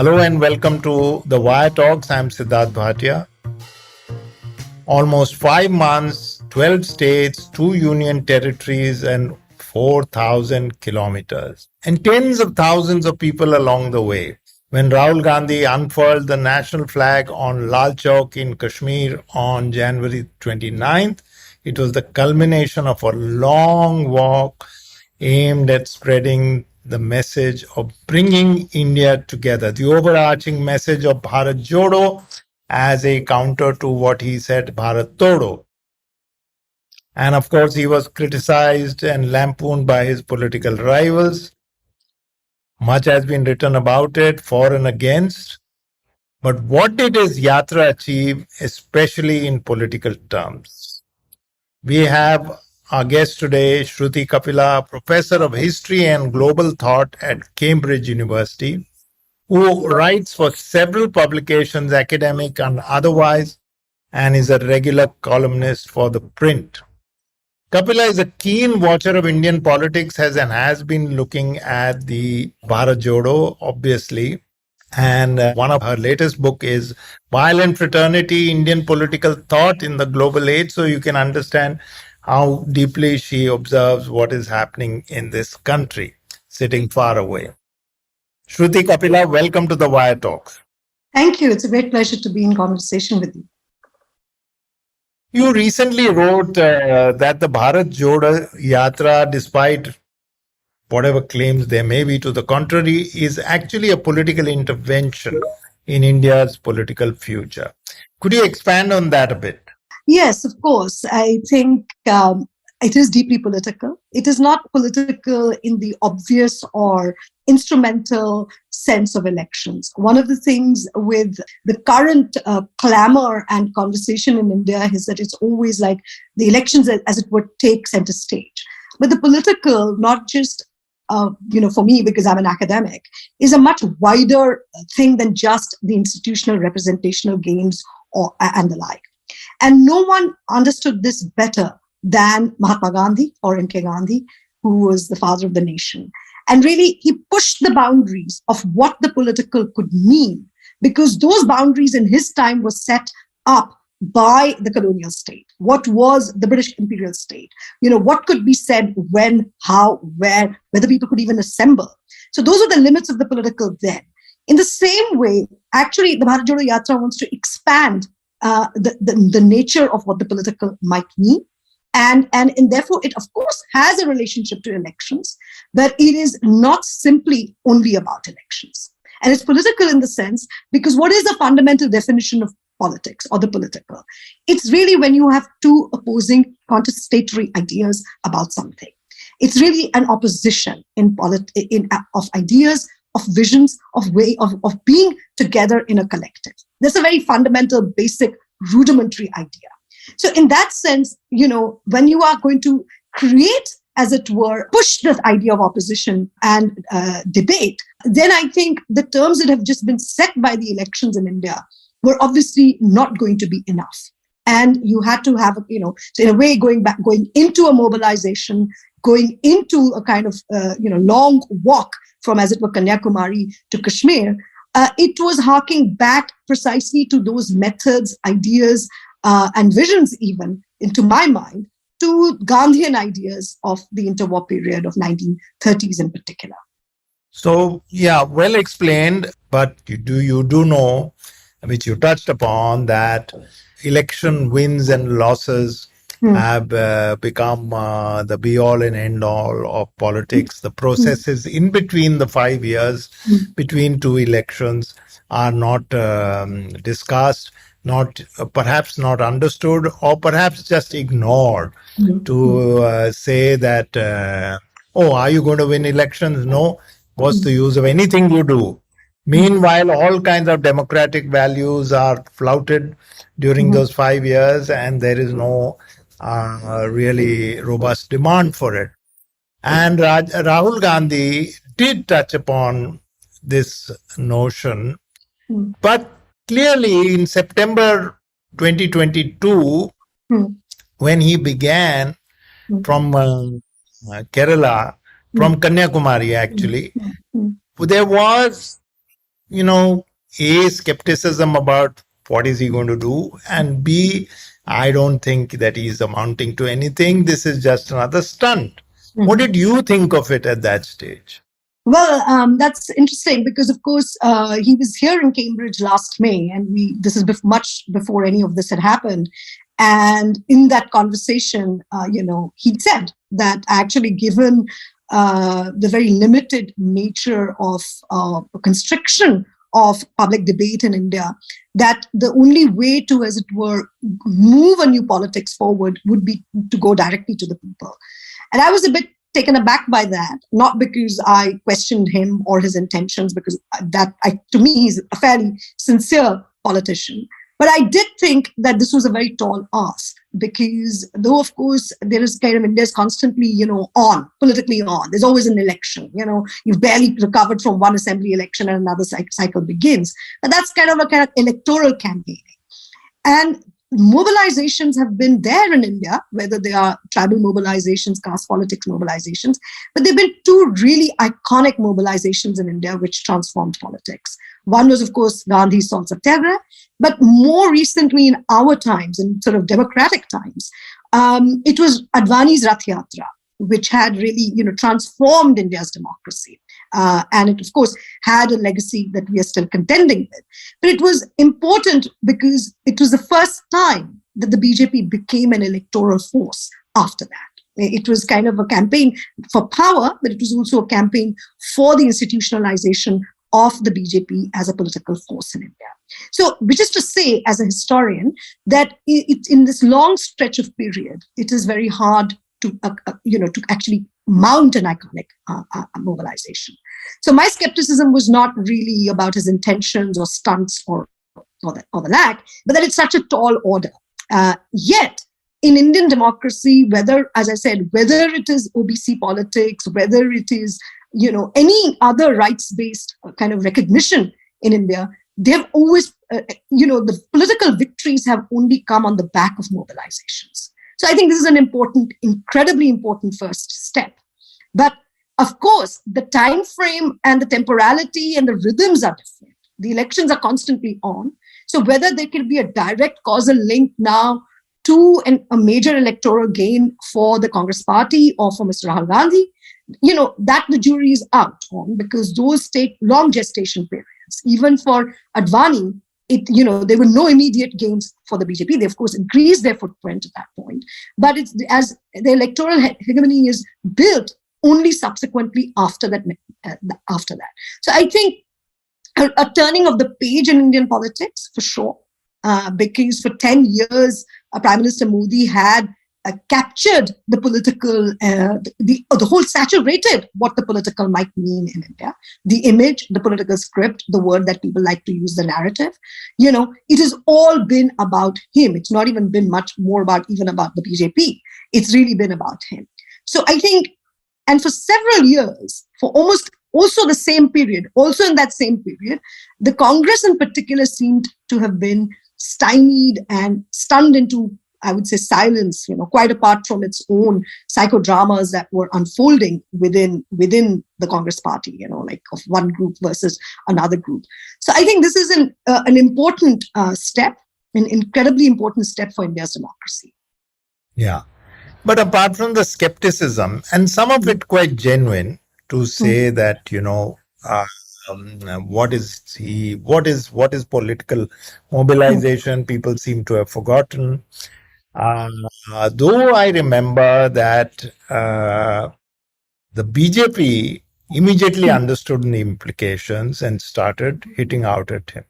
Hello and welcome to the Wire Talks. I'm Sidharth Bhatia. Almost 5 months, 12 states, 2 union territories, and 4,000 kilometers. And tens of thousands of people along the way. When Rahul Gandhi unfurled the national flag on Lal Chowk in Kashmir on January 29th, it was the culmination of a long walk aimed at spreading the message of bringing India together, the overarching message of Bharat Jodo as a counter to what he said, Bharat Todo. And of course, he was criticized and lampooned by his political rivals. Much has been written about it, for and against. But what did his yatra achieve, especially in political terms? We have our guest today, Shruti Kapila, professor of history and global thought at Cambridge University, who writes for several publications, academic and otherwise, and is a regular columnist for the print. Kapila is a keen watcher of Indian politics and has been looking at the Bharat Jodo, obviously. And one of her latest book is Violent Fraternity, Indian Political Thought in the Global Age. So you can understand how deeply she observes what is happening in this country, sitting far away. Shruti Kapila, welcome to the Wire Talks. Thank you. It's a great pleasure to be in conversation with you. You recently wrote that the Bharat Jodo Yatra, despite whatever claims there may be to the contrary, is actually a political intervention in India's political future. Could you expand on that a bit? Yes, of course. I think it is deeply political. It is not political in the obvious or instrumental sense of elections. One of the things with the current clamor and conversation in India is that it's always like the elections, as it were, take center stage. But the political, not just for me, because I'm an academic, is a much wider thing than just the institutional representational gains and the like. And no one understood this better than Mahatma Gandhi or M.K. Gandhi, who was the father of the nation. And really, he pushed the boundaries of what the political could mean, because those boundaries in his time were set up by the colonial state. What was the British imperial state? What could be said, when, how, where, whether people could even assemble. So those are the limits of the political then. In the same way, actually, the Bharat Jodo Yatra wants to expand the nature of what the political might mean. And therefore, it, of course, has a relationship to elections, but it is not simply only about elections. And it's political in the sense, because what is the fundamental definition of politics or the political? It's really when you have two opposing contestatory ideas about something. It's really an opposition of ideas, of visions, of way of being together in a collective. That's a very fundamental, basic, rudimentary idea. So in that sense, when you are going to create, as it were, push this idea of opposition and debate, then I think the terms that have just been set by the elections in India were obviously not going to be enough. And you had to have, so in a way, going into a mobilization, going into a kind of, long walk from, as it were, Kanyakumari to Kashmir, it was harking back precisely to those methods, ideas, and visions, even, into my mind, to Gandhian ideas of the interwar period of 1930s in particular. So, yeah, well explained, but you do know, which you touched upon, that election wins and losses have become the be-all and end-all of politics. The processes in between the 5 years, between two elections, are not discussed, perhaps not understood, or perhaps just ignored to say that, are you going to win elections? No. What's the use of anything you do? Meanwhile, all kinds of democratic values are flouted during those 5 years, and there is no really robust demand for it. And Rahul Gandhi did touch upon this notion, but clearly in September 2022, when he began from Kerala, from Kanyakumari actually, there was you know, A, skepticism about what is he going to do, and B, I don't think that he's amounting to anything. This is just another stunt. What Mhm. did you think of it at that stage? Well, that's interesting because, of course, he was here in Cambridge last May, and this is much before any of this had happened. And in that conversation, he said that actually, given the very limited nature of constriction of public debate in India, that the only way to, as it were, move a new politics forward would be to go directly to the people. And I was a bit taken aback by that, not because I questioned him or his intentions, because to me, he's a fairly sincere politician. But I did think that this was a very tall ask, because though, of course, there is kind of India's constantly, politically on. There's always an election. You've barely recovered from one assembly election and another cycle begins. But that's kind of electoral campaigning. And mobilizations have been there in India, whether they are tribal mobilizations, caste politics mobilizations, but there have been two really iconic mobilizations in India which transformed politics. One was, of course, Gandhi's Salt Satyagraha, but more recently in our times, in sort of democratic times, it was Advani's Rath Yatra, which had really, transformed India's democracy. And it, of course, had a legacy that we are still contending with. But it was important because it was the first time that the BJP became an electoral force after that. It was kind of a campaign for power, but it was also a campaign for the institutionalization of the BJP as a political force in India. So, which is to say, as a historian, that in this long stretch of period, it is very hard to actually mount an iconic mobilization. So my skepticism was not really about his intentions or stunts or the lack, but that it's such a tall order. Yet, in Indian democracy, whether, as I said, whether it is OBC politics, whether it is any other rights-based kind of recognition in India, they've always, the political victories have only come on the back of mobilizations. So I think this is an incredibly important first step. But of course, the time frame and the temporality and the rhythms are different. The elections are constantly on. So whether there can be a direct causal link now to a major electoral gain for the Congress party or for Mr. Rahul Gandhi, that the jury is out on, because those take long gestation periods. Even for Advani, there were no immediate gains for the BJP. They, of course, increased their footprint at that point. But it's as the electoral hegemony is built only subsequently after that. So I think a turning of the page in Indian politics, for sure, because for 10 years, Prime Minister Modi had captured the political, the whole saturated what the political might mean in India, the image, the political script, the word that people like to use, the narrative. It has all been about him. It's not even been much more about the BJP. It's really been about him. So I think, and for several years, for almost also the same period, also in that same period, the Congress in particular seemed to have been stymied and stunned into, I would say, silence, quite apart from its own psychodramas that were unfolding within the Congress party, like of one group versus another group. So I think this is an important step, an incredibly important step for India's democracy. Yeah. But apart from the skepticism, and some of it quite genuine, to say that, what is political mobilization, people seem to have forgotten. Though I remember that the BJP immediately understood the implications and started hitting out at him.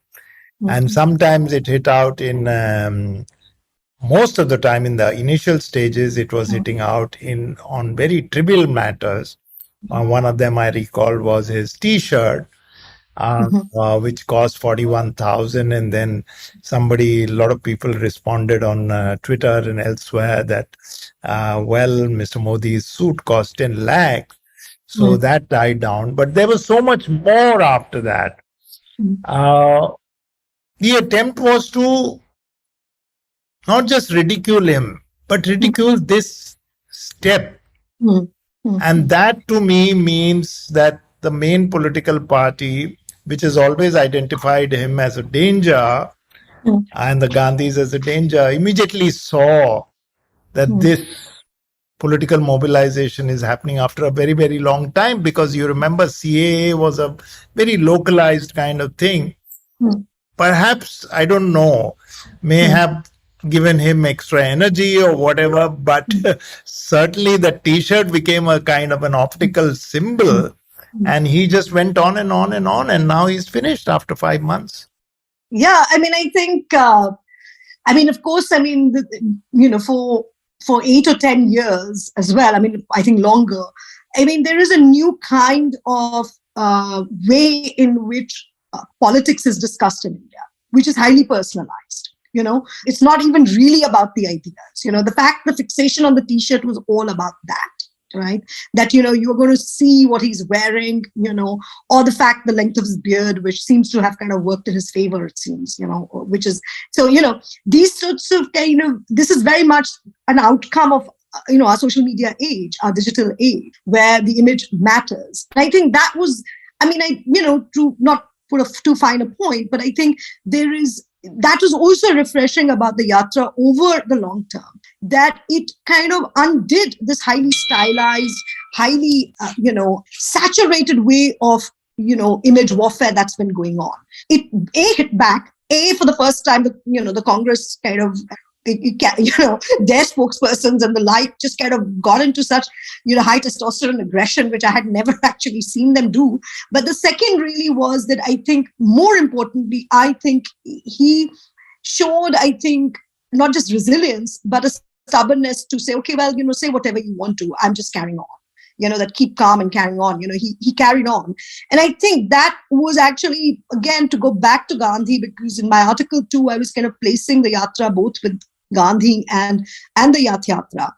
And sometimes it hit out in, most of the time in the initial stages, it was hitting out on very trivial matters. One of them I recall was his T-shirt, which cost 41,000, and then a lot of people responded on Twitter and elsewhere that, Mr. Modi's suit cost 10 lakhs, so that died down. But there was so much more after that. The attempt was to not just ridicule him, but ridicule this step. And that to me means that the main political party, which has always identified him as a danger mm, and the Gandhis as a danger, immediately saw that mm, this political mobilization is happening after a very, very long time, because you remember CAA was a very localized kind of thing. mm, Perhaps, I don't know, may mm, have given him extra energy or whatever, but certainly the T-shirt became a kind of an optical mm, symbol, mm. and he just went on and on and on, and now he's finished after 5 months. Yeah, I mean, I think, of course, for 8 or 10 years as well. I mean, I think longer. I mean, there is a new kind of way in which politics is discussed in India, which is highly personalized. It's not even really about the ideas. The fixation on the T-shirt was all about that. Right, that you're going to see what he's wearing, or the fact the length of his beard, which seems to have kind of worked in his favor, it seems, which is so, these sorts of this is very much an outcome of our social media age, our digital age, where the image matters. And I think that was, to not put a too fine a point, but I think that was also refreshing about the yatra over the long term, that it kind of undid this highly stylized, highly saturated way of image warfare that's been going on. It hit back. For the first time, the Congress kind of their spokespersons and the like just kind of got into such high testosterone aggression, which I had never actually seen them do. But the second really was that, I think, more importantly, I think he showed, not just resilience, but a stubbornness to say, okay, well, say whatever you want to, I'm just carrying on. That keep calm and carrying on. He carried on. And I think that was actually, again, to go back to Gandhi, because in my article too, I was kind of placing the yatra both with Gandhi and the Rath Yatra.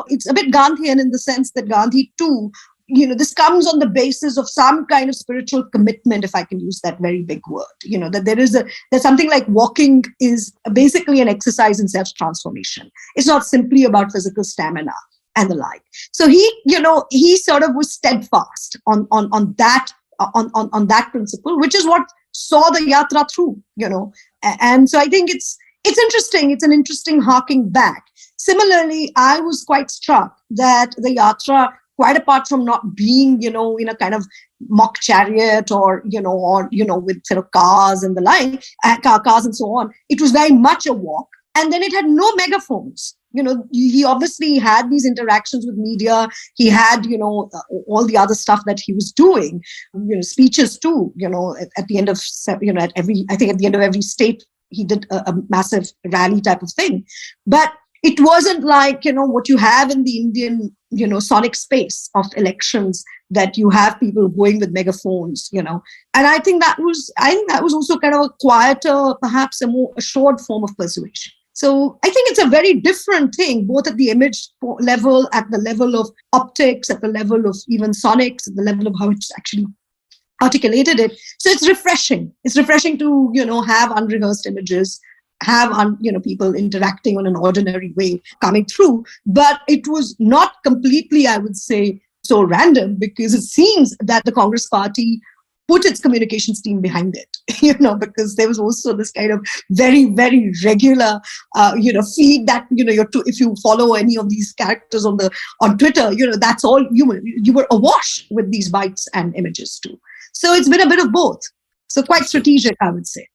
It's a bit Gandhian in the sense that Gandhi too, this comes on the basis of some kind of spiritual commitment, if I can use that very big word, that there's something like walking is basically an exercise in self-transformation. It's not simply about physical stamina and the like. So he sort of was steadfast on that principle, which is what saw the yatra through, and so I think it's interesting. It's an interesting harking back. Similarly, I was quite struck that the yatra, quite apart from not being, in a kind of mock chariot or with sort of cars and the like, cars and so on, it was very much a walk. And then it had no megaphones. He obviously had these interactions with media. He had, all the other stuff that he was doing, speeches too, at the end of, at the end of every state, he did a massive rally type of thing. But it wasn't like, what you have in the Indian, sonic space of elections, that you have people going with megaphones, and I think that was also kind of a quieter, perhaps a more assured form of persuasion. So I think it's a very different thing, both at the image level, at the level of optics, at the level of even sonics, at the level of how it's actually articulated it. So it's refreshing. It's refreshing to, have unrehearsed images, have, people interacting on an ordinary way coming through. But it was not completely, I would say, so random, because it seems that the Congress party put its communications team behind it, because there was also this kind of very, very regular, feed that, if you follow any of these characters on Twitter, that's all you were awash with these bytes and images too. So it's been a bit of both. So quite strategic, I would say.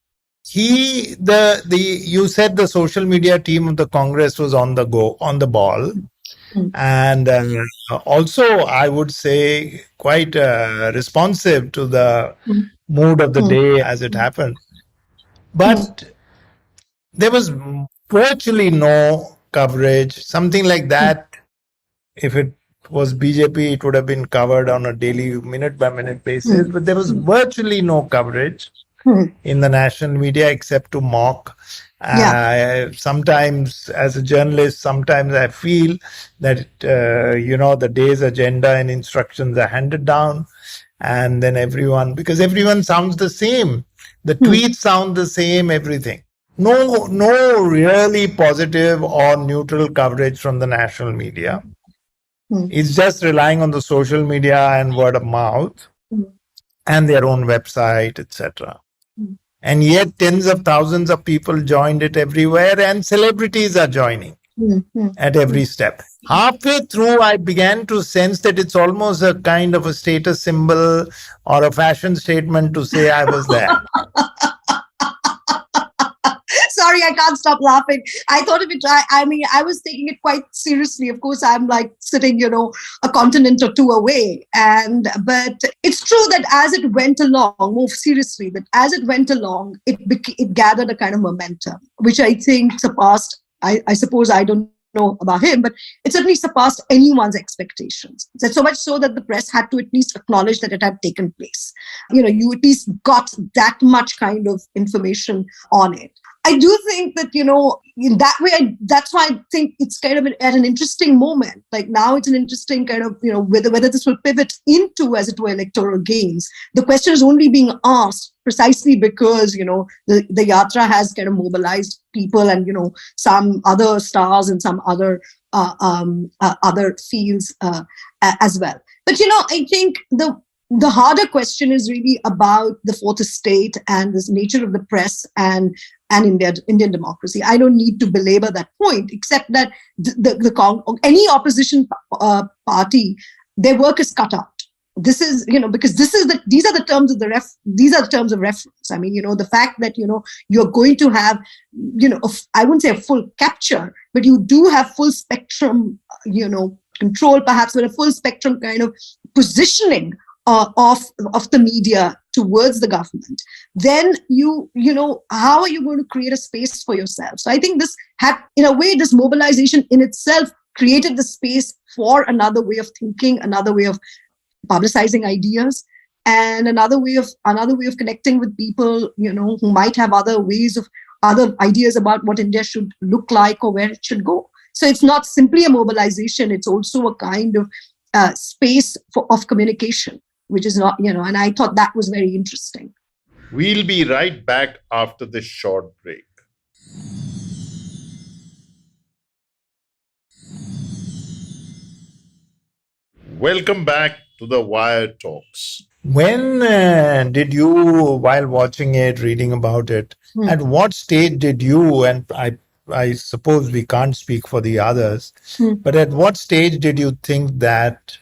You said the social media team of the Congress was on the ball. Mm. And also, I would say, quite responsive to the mood of the day as it happened. But there was virtually no coverage, something like that. If it was BJP, it would have been covered on a daily, minute-by-minute basis. But there was virtually no coverage in the national media except to mock. Sometimes, as a journalist, sometimes I feel that, the day's agenda and instructions are handed down, and then because everyone sounds the same. The tweets sound the same, everything. No really positive or neutral coverage from the national media. It's just relying on the social media and word of mouth. and their own website, etc. Mm. And yet, tens of thousands of people joined it everywhere, and celebrities are joining Mm. Mm. at every step. Halfway through, I began to sense that it's almost a kind of a status symbol or a fashion statement to say I was there. Sorry, I can't stop laughing. I thought of it. I mean, I was taking it quite seriously. Of course, I'm like sitting, a continent or two away. But it's true that as it went along, more seriously, that as it went along, it gathered a kind of momentum, which I think surpassed. I suppose I don't know about him, but it certainly surpassed anyone's expectations. So much so that the press had to at least acknowledge that it had taken place. You at least got that much kind of information on it. I do think that, in that way, that's why I think it's kind of at an interesting moment. Like now it's an interesting kind of, whether this will pivot into, as it were, electoral gains. The question is only being asked precisely because, the Yatra has kind of mobilized people and, some other stars and some other other fields as well. But, I think the harder question is really about the fourth estate and this nature of the press and Indian democracy. I don't need to belabor that point, except that any opposition party, their work is cut out. This is, because these are the terms of reference. I mean, the fact that, you're going to have, I wouldn't say a full capture, but you do have full spectrum, control perhaps, but a full spectrum kind of positioning of the media towards the government, then how are you going to create a space for yourself? So I think this had, in a way, this mobilization in itself created the space for another way of thinking, another way of publicizing ideas, and another way of connecting with people, who might have other ideas about what India should look like or where it should go. So it's not simply a mobilization; it's also a kind of space of communication, which is not, and I thought that was very interesting. We'll be right back after this short break. Welcome back to the Wire Talks. When did you, while watching it, reading about it, at what stage did you, and I suppose we can't speak for the others, but at what stage did you think that,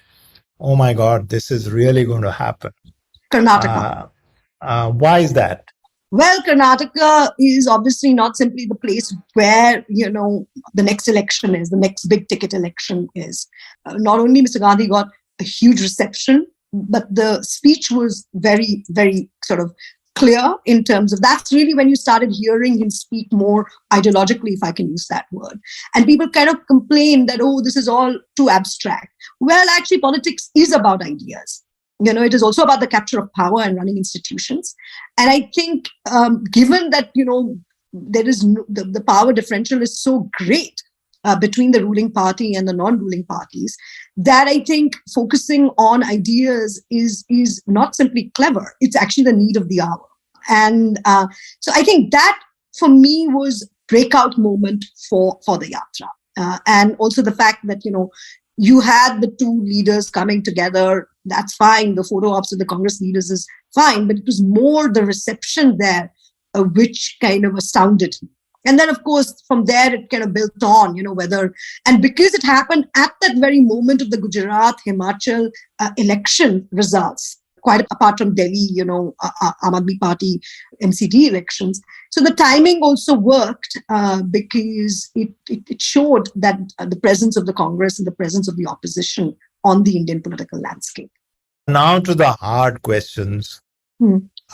oh my God, this is really going to happen? Karnataka. Why is that? Well, Karnataka is obviously not simply the place where, the next election is, the next big ticket election is. Not only Mr. Gandhi got a huge reception, but the speech was very, very sort of clear in terms of, that's really when you started hearing him speak more ideologically, if I can use that word. And people kind of complain that, oh, this is all too abstract. Well, actually, politics is about ideas. It is also about the capture of power and running institutions. And I think, given that, there is the power differential is so great between the ruling party and the non-ruling parties, that I think focusing on ideas is not simply clever. It's actually the need of the hour. And so I think that, for me, was breakout moment for the Yatra. And also the fact that, you had the two leaders coming together. That's fine. The photo ops of the Congress leaders is fine, but it was more the reception there, which kind of astounded me. And then, of course, from there, it kind of built on, and because it happened at that very moment of the Gujarat, Himachal election results, quite apart from Delhi, Aam Aadmi Party, MCD elections. So the timing also worked because it showed that the presence of the Congress and the presence of the opposition on the Indian political landscape. Now to the hard questions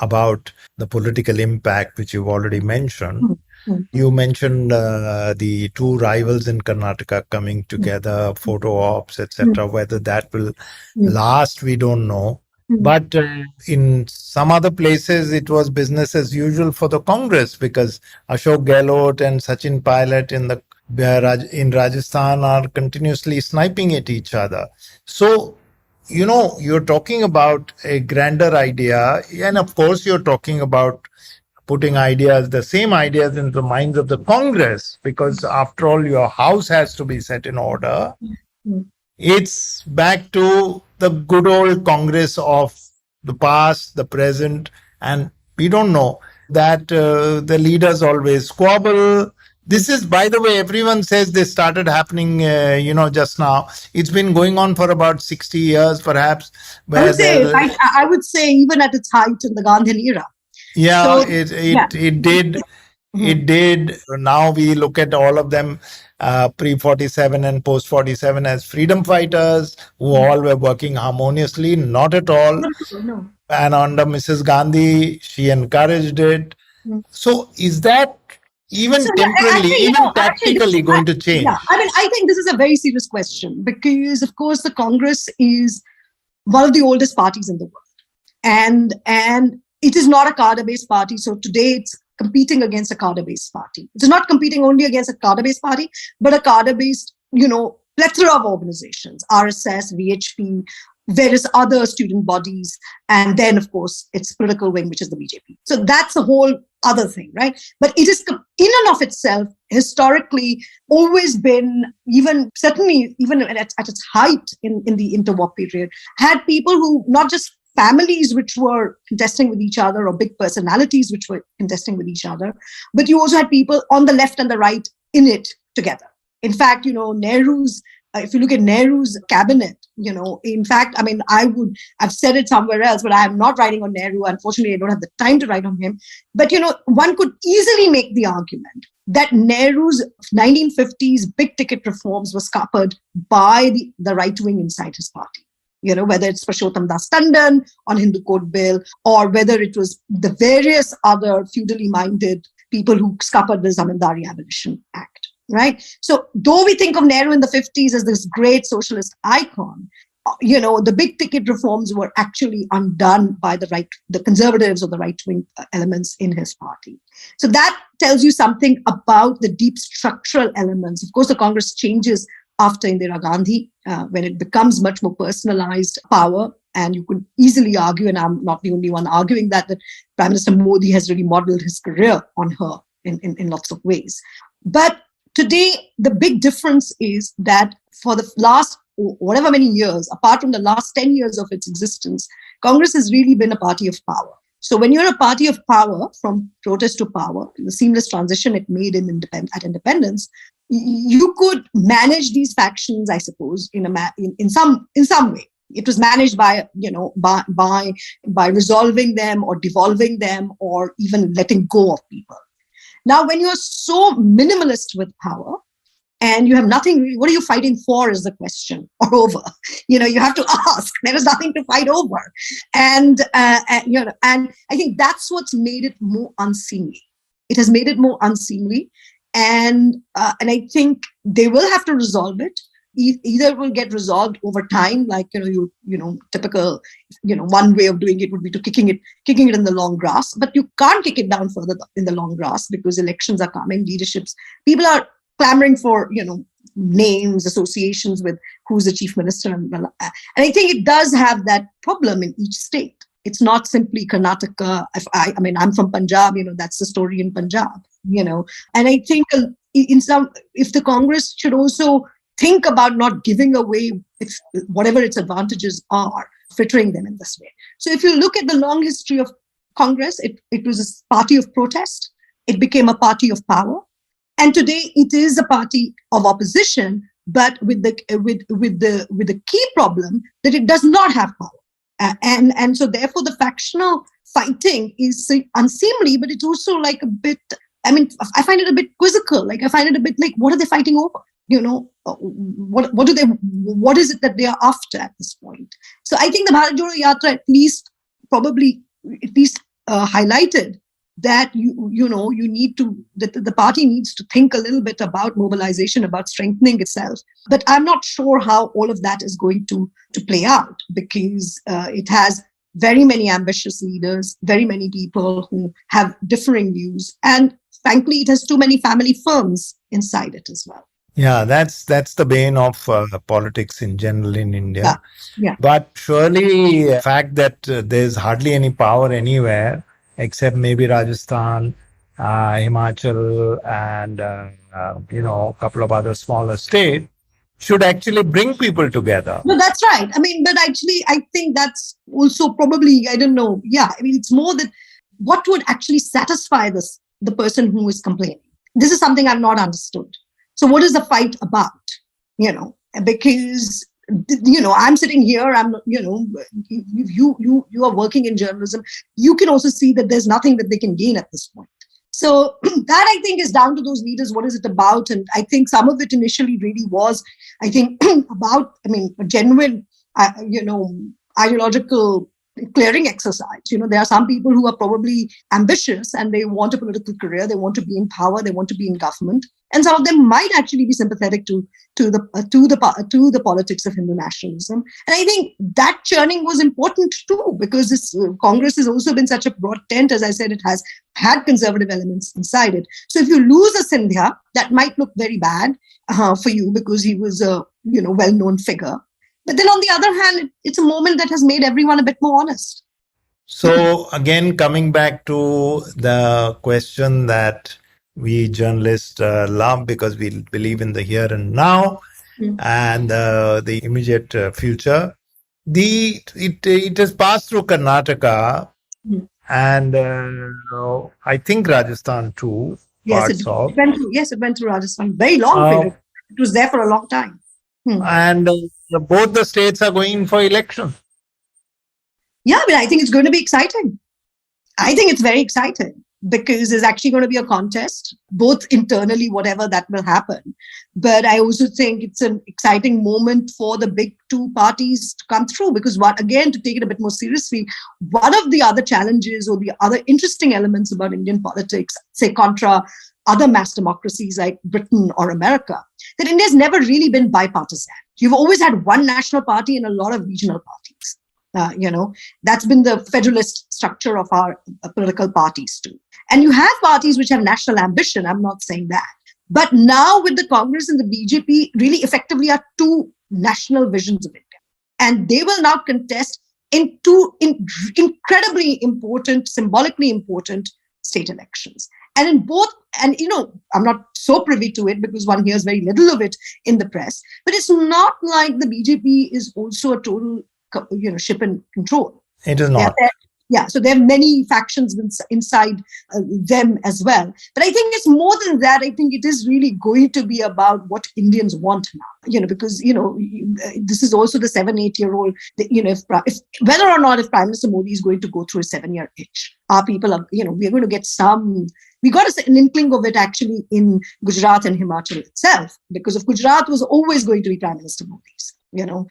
about the political impact, which you've already mentioned. You mentioned the two rivals in Karnataka coming together, photo ops, etc. Whether that will last, we don't know. But in some other places, it was business as usual for the Congress, because Ashok Gehlot and Sachin Pilot in Rajasthan are continuously sniping at each other. So, you're talking about a grander idea. And of course, you're talking about putting the same ideas into the minds of the Congress, because after all, your house has to be set in order. It's back to the good old Congress of the past, the present, and we don't know that the leaders always squabble. This is, by the way, everyone says this started happening, just now. It's been going on for about 60 years, perhaps, I where would say, there, I would say even at its height in the Gandhian era. yeah, So, yeah. it did. Mhm. It did. Now we look at all of them, pre 47 and post 47, as freedom fighters who all were working harmoniously. Not at all. No, no, no. And under Mrs. Gandhi, she encouraged it. Mm. So is that So even yeah, temporarily, actually, even actually, tactically going to yeah. change? I mean, I think this is a very serious question because, of course, the Congress is one of the oldest parties in the world, and it is not a cadre-based party. So today, it's competing against a cadre-based party. It's not competing only against a cadre-based party, but a cadre-based, plethora of organizations: RSS, VHP, various other student bodies, and then, of course, its political wing, which is the BJP. So that's a whole other thing, right? But it is, in and of itself, historically always been, even certainly even at its height in the interwar period, had people who, not just families which were contesting with each other or big personalities which were contesting with each other, but you also had people on the left and the right in it together. In fact, Nehru's, if you look at Nehru's cabinet, in fact, I mean, I've said it somewhere else, but I am not writing on Nehru. Unfortunately, I don't have the time to write on him. But, one could easily make the argument that Nehru's 1950s big ticket reforms were scuppered by the right wing inside his party. Whether it's Purushottam Das Tandon on Hindu Code Bill, or whether it was the various other feudally minded people who scuppered the Zamindari Abolition Act, right? So though we think of Nehru in the 50s as this great socialist icon, the big ticket reforms were actually undone by the conservatives or the right-wing elements in his party. So that tells you something about the deep structural elements. Of course, the Congress changes after Indira Gandhi, when it becomes much more personalized power. And you could easily argue, and I'm not the only one arguing that Prime Minister Modi has really modeled his career on her in lots of ways. But today, the big difference is that for the last whatever many years, apart from the last 10 years of its existence, Congress has really been a party of power. So when you're a party of power, from protest to power, the seamless transition it made at independence, you could manage these factions, I suppose, in some way. It was managed by resolving them or devolving them or even letting go of people. Now, when you're so minimalist with power and you have nothing, what are you fighting for is the question, or over? You have to ask. There is nothing to fight over, and I think that's what's made it more unseemly. It has made it more unseemly, and I think they will have to resolve it. Either it will get resolved over time, like typical, one way of doing it would be to kicking it in the long grass, but you can't kick it down further in the long grass because elections are coming, leaderships, people are clamoring for names, associations with who's the chief minister, and I think it does have that problem in each state. It's not simply Karnataka. I'm from Punjab, that's the story in Punjab, and I think if the Congress should also think about not giving away whatever its advantages are, filtering them in this way. So if you look at the long history of Congress, it was a party of protest. It became a party of power. And today it is a party of opposition, but with the key problem that it does not have power. And so therefore the factional fighting is unseemly, but it's also like a bit, I find it a bit quizzical. Like I find it a bit like, what are they fighting over? What is it that they are after at this point? So I think the Bharat Jodo Yatra at least highlighted that you need to, that the party needs to think a little bit about mobilization, about strengthening itself. But I'm not sure how all of that is going to play out, because it has very many ambitious leaders, very many people who have differing views, and frankly, it has too many family firms inside it as well. Yeah, that's the bane of politics in general in India. Yeah. But surely the fact that there's hardly any power anywhere except maybe Rajasthan, Himachal, and a couple of other smaller states, should actually bring people together. No, that's right. I mean, but actually, I think that's also probably, I don't know. Yeah, I mean, it's more that what would actually satisfy the person who is complaining. This is something I've not understood. So, what is the fight about? Because I'm sitting here. You are working in journalism. You can also see that there's nothing that they can gain at this point. So that I think is down to those leaders. What is it about? And I think some of it initially really was, I think, about, a genuine, ideological clearing exercise. There are some people who are probably ambitious and they want a political career. They want to be in power. They want to be in government. And some of them might actually be sympathetic to the politics of Hindu nationalism. And I think that churning was important too, because this Congress has also been such a broad tent. As I said, it has had conservative elements inside it. So if you lose a Scindia, that might look very bad for you because he was a well-known figure. But then on the other hand, it's a moment that has made everyone a bit more honest. So again, coming back to the question that we journalists love, because we believe in the here and now and the immediate future. It has passed through Karnataka and I think Rajasthan too. Yes, it went through Rajasthan. Very long period. It was there for a long time. And both the states are going for election. Yeah, I think it's going to be exciting. I think it's very exciting because there's actually going to be a contest, both internally, whatever that will happen. But I also think it's an exciting moment for the big two parties to come through because, again, to take it a bit more seriously, one of the other challenges or the other interesting elements about Indian politics, say contra other mass democracies like Britain or America, that India's never really been bipartisan. You've always had one national party and a lot of regional parties. That's been the federalist structure of our political parties too. And you have parties which have national ambition. I'm not saying that. But now with the Congress and the BJP really effectively are two national visions of India. And they will now contest in two incredibly important, symbolically important state elections. And in both, and I'm not so privy to it because one hears very little of it in the press, but it's not like the BJP is also a total ship in control. It is not. So there are many factions inside them as well. But I think it's more than that. I think it is really going to be about what Indians want now, because, this is also the 7-8-year-old, if whether or not if Prime Minister Modi is going to go through a 7-year itch, our people are, we're going to get we got an inkling of it actually in Gujarat and Himachal itself, because of Gujarat was always going to be Prime Minister Modi's.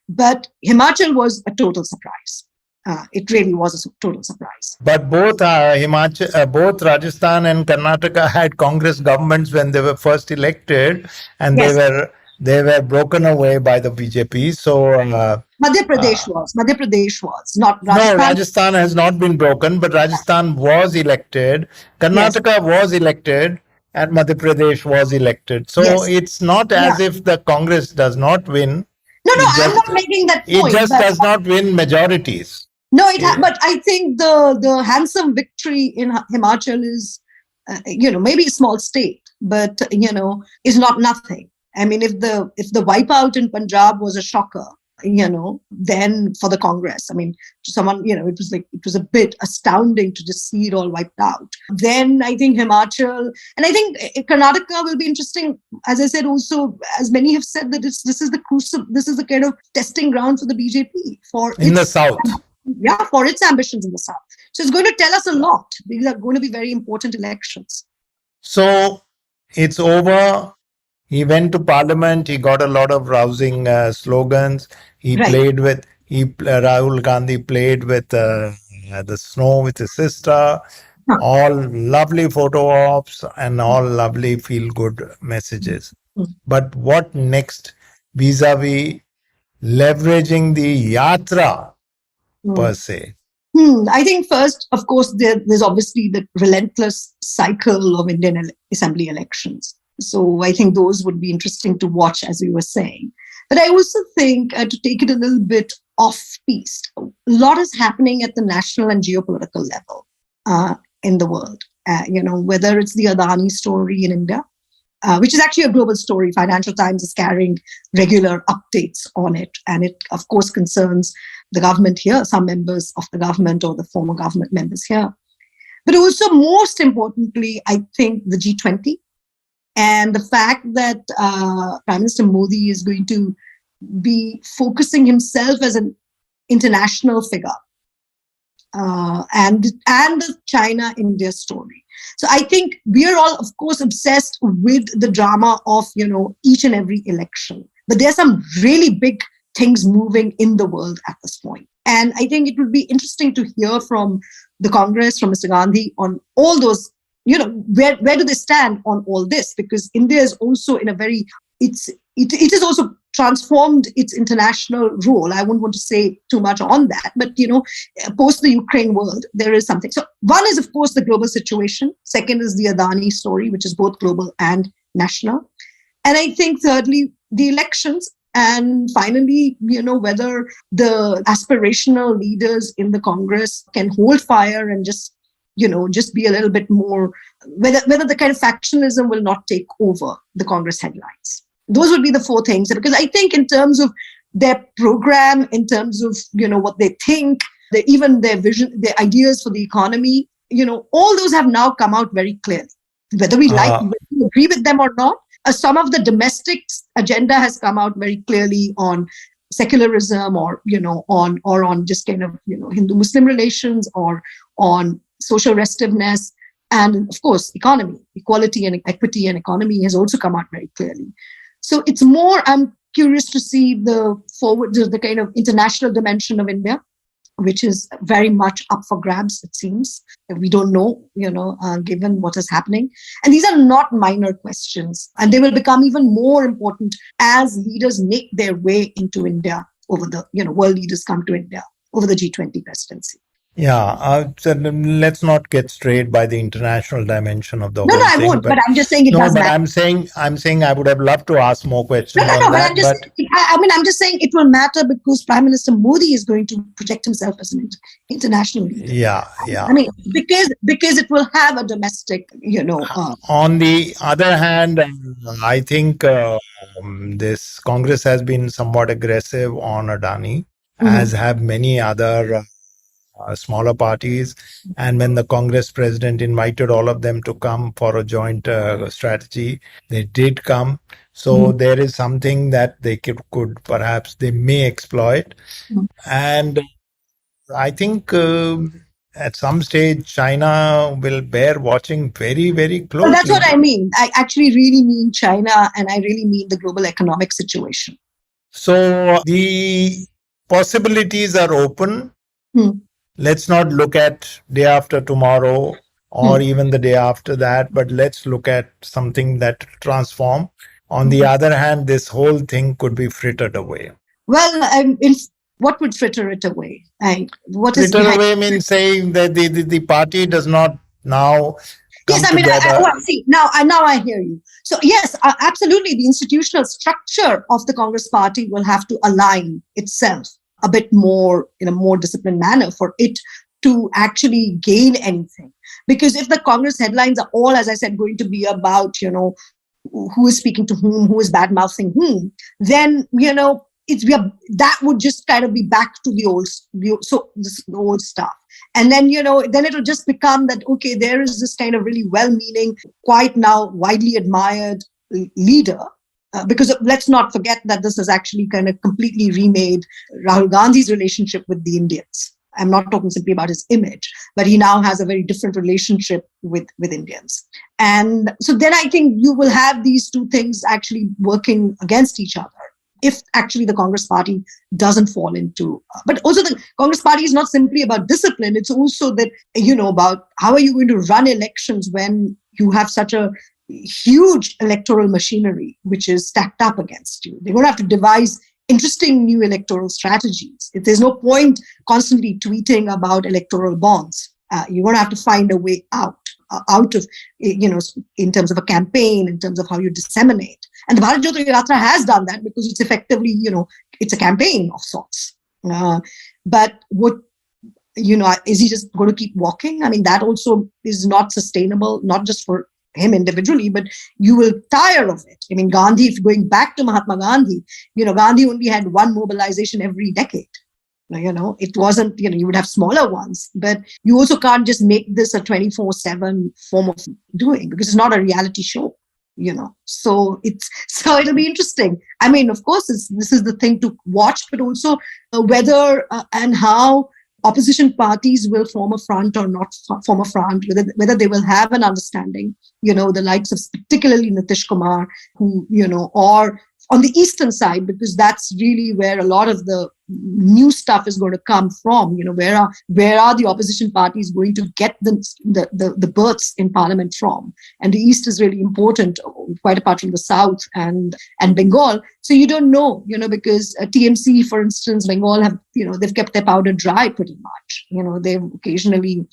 But Himachal was a total surprise. It really was a total surprise. But both both Rajasthan and Karnataka had Congress governments when they were first elected, and yes, they were broken away by the BJP. So Madhya Pradesh was not Rajasthan. No, Rajasthan has not been broken, but Rajasthan was elected. Karnataka was elected. And Madhya Pradesh was elected. So it's not as if the Congress does not win. No, I'm not making that point. It just does not win majorities. No, but I think the handsome victory in Himachal is, maybe a small state, but is not nothing. I mean, if the wipeout in Punjab was a shocker, then for the Congress, I mean, to someone, it was a bit astounding to just see it all wiped out. Then I think Himachal, and I think Karnataka will be interesting. As I said, also, as many have said, that this is the kind of testing ground for the BJP in the south. Yeah, for its ambitions in the south. So it's going to tell us a lot. These are going to be very important elections. So it's over. He went to Parliament. He got a lot of rousing slogans. He played with. Rahul Gandhi played with the snow with his sister. All lovely photo ops and all lovely feel-good messages. But what next vis-a-vis leveraging the yatra per se? I think first, of course, there's obviously the relentless cycle of Indian Assembly elections. So I think those would be interesting to watch, as we were saying. But I also think, to take it a little bit off-piste, a lot is happening at the national and geopolitical level in the world. Whether it's the Advani story in India, which is actually a global story. Financial Times is carrying regular updates on it. And it, of course, concerns the government here, some members of the government or the former government members here. But also, most importantly, I think the G20 and the fact that Prime Minister Modi is going to be focusing himself as an international figure, and the China-India story. So I think we are all, of course, obsessed with the drama of, each and every election. But there are some really big things moving in the world at this point. And I think it would be interesting to hear from the Congress, from Mr. Gandhi, on all those, where do they stand on all this? Because India is also in a very, it is also transformed its international role. I wouldn't want to say too much on that, but, post the Ukraine world, there is something. So one is, of course, the global situation. Second is the Advani story, which is both global and national. And I think thirdly, the elections. And finally, whether the aspirational leaders in the Congress can hold fire and just be a little bit more, whether the kind of factionalism will not take over the Congress headlines. Those would be the four things. Because I think in terms of their program, in terms of, what they think, even their vision, their ideas for the economy, all those have now come out very clearly. Whether we agree with them or not, some of the domestic agenda has come out very clearly on secularism or, on just kind of, Hindu-Muslim relations or on social restiveness. And of course, economy, equality and equity and economy has also come out very clearly. So it's more, I'm curious to see the kind of international dimension of India, which is very much up for grabs, it seems. We don't know, given what is happening. And these are not minor questions. And they will become even more important as leaders make their way into India over the, world leaders come to India over the G20 presidency. Yeah, so let's not get strayed by the international dimension of the No, whole I thing. won't. But I'm just saying it does matter. I'm saying I would have loved to ask more questions on but that. I'm just saying it will matter because Prime Minister Modi is going to project himself as an international leader. Yeah. Because it will have a domestic, On the other hand, I think this Congress has been somewhat aggressive on Adani, as have many other smaller parties. And when the Congress president invited all of them to come for a joint strategy, they did come. So there is something that they could perhaps they may exploit. And I think at some stage, China will bear watching very, very closely. Well, that's what I mean. I actually really mean China, and I really mean the global economic situation. So the possibilities are open. Let's not look at day after tomorrow or even the day after that, but let's look at something that transform. On the other hand, this whole thing could be frittered away. Well, what would fritter it away? Fritter away means saying that the party does not now come together. See, now I hear you. So yes, absolutely, the institutional structure of the Congress party will have to align itself a bit more in a more disciplined manner for it to actually gain anything. Because if the Congress headlines are all, as I said, going to be about, who is speaking to who is bad-mouthing whom, then, that would just kind of be back to the old stuff. And then, then it'll just become that, okay, there is this kind of really well-meaning, quite now widely admired leader. Because let's not forget that this has actually kind of completely remade Rahul Gandhi's relationship with the Indians. I'm not talking simply about his image, but he now has a very different relationship with Indians. And so then I think you will have these two things actually working against each other if actually the Congress party doesn't fall into. But also the Congress party is not simply about discipline. It's also that, about how are you going to run elections when you have such a huge electoral machinery which is stacked up against you. They're going to have to devise interesting new electoral strategies. There's no point constantly tweeting about electoral bonds. You're going to have to find a way out of, in terms of a campaign, in terms of how you disseminate. And the Bharat Jodo Yatra has done that because it's effectively, it's a campaign of sorts. But what, is he just going to keep walking? I mean, that also is not sustainable, not just for him individually, but you will tire of it. I mean, Gandhi, if going back to Mahatma Gandhi, Gandhi only had one mobilization every decade. It wasn't, you would have smaller ones, but you also can't just make this a 24/7 form of doing, because it's not a reality show. So it'll be interesting. I mean, of course, this is the thing to watch, but also whether and how opposition parties will form a front or not form a front, whether they will have an understanding, the likes of particularly Nitish Kumar, who, or on the eastern side, because that's really where a lot of the new stuff is going to come from. Where are the opposition parties going to get the berths in parliament from? And the east is really important, quite apart from the south and Bengal. So you don't know, because TMC, for instance, Bengal have, they've kept their powder dry pretty much. They've occasionally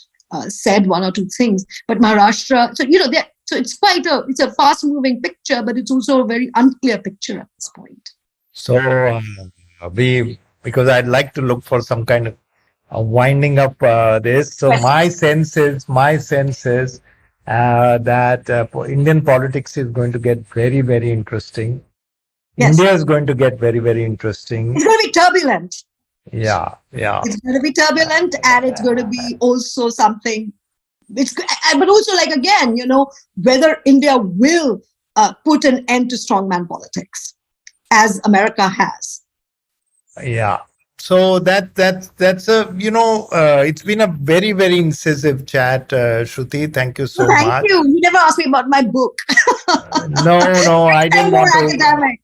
said one or two things, but Maharashtra, so it's it's a fast moving picture, but it's also a very unclear picture at this point. So because I'd like to look for some kind of winding up this. So Yes. my sense is that Indian politics is going to get very, very interesting. Yes. India is going to get very, very interesting. It's going to be turbulent. Yeah. It's going to be turbulent, and it's going to be also something. But also, like, again, whether India will put an end to strongman politics, as America has. Yeah. So that's a, it's been a very, very incisive chat, Shruti. Thank you so much. Thank you. You never asked me about my book. No, I didn't want to. Academic.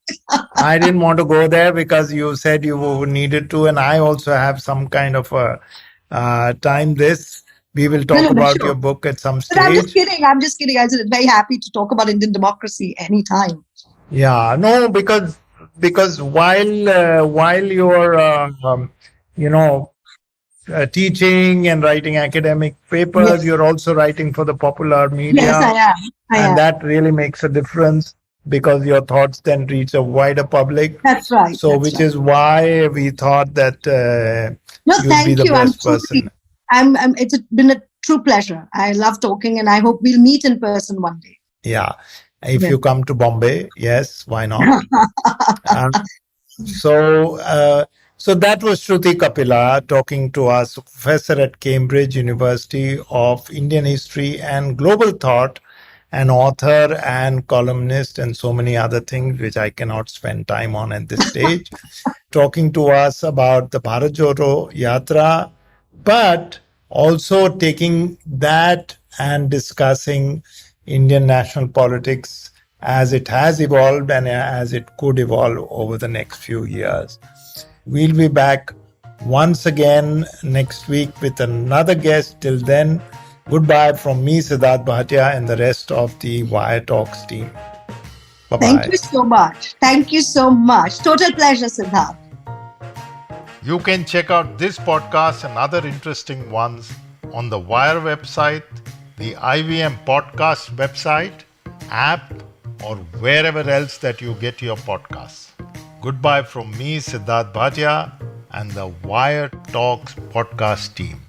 I didn't want to go there because you said you needed to, and I also have some kind of a time. We will talk about sure. your book at some stage. But I'm just kidding. I said very happy to talk about Indian democracy anytime. Yeah, no, because while you're teaching and writing academic papers, Yes. you're also writing for the popular media. Yes, I am. And that really makes a difference, because your thoughts then reach a wider public. That's right. So, which is why we thought that you'd thank be the you. best person. It's been a true pleasure. I love talking, and I hope we'll meet in person one day. Yeah. If you come to Bombay, yes, why not? So that was Shruti Kapila talking to us, professor at Cambridge University of Indian History and Global Thought, an author and columnist and so many other things which I cannot spend time on at this stage, talking to us about the Bharat Jodo Yatra, but also taking that and discussing Indian national politics as it has evolved and as it could evolve over the next few years. We'll be back once again next week with another guest. Till then, goodbye from me, Sidharth Bhatia, and the rest of the Wire Talks team. Bye-bye. Thank you so much. Thank you so much. Total pleasure, Sidharth. You can check out this podcast and other interesting ones on the Wire website, the IVM Podcast website, app, or wherever else that you get your podcasts. Goodbye from me, Sidharth Bhatia, and the Wire Talks podcast team.